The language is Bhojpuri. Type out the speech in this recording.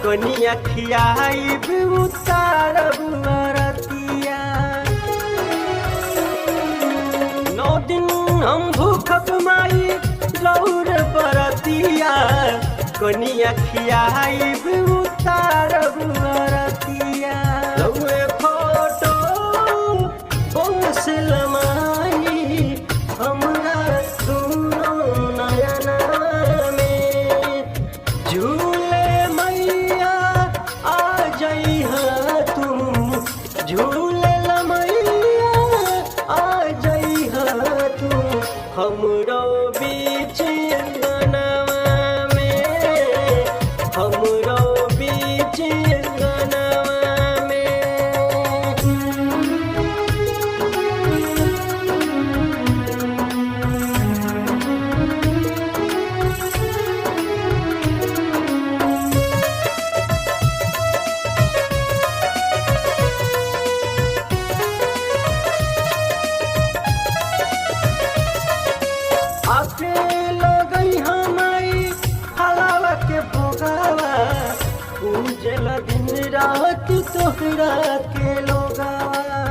कनिया खियाई भी उतारब अरतिया। 9 दिन हम भूखब माई लौर बरतिया, कनिया खियाई भी उतारब अरतिया। लौए फोटो बंसल माई हमरा सुनो नयना में, झूले मैया आ जइहा तुम, झूले मैया आ जइहा तुम हमरो बीच अंगनवा में, हमरो बीच अंगनवा में। आके लगई हमाई हलावा के भोगावा, उजल दिन रात तोहरा के लोगावा।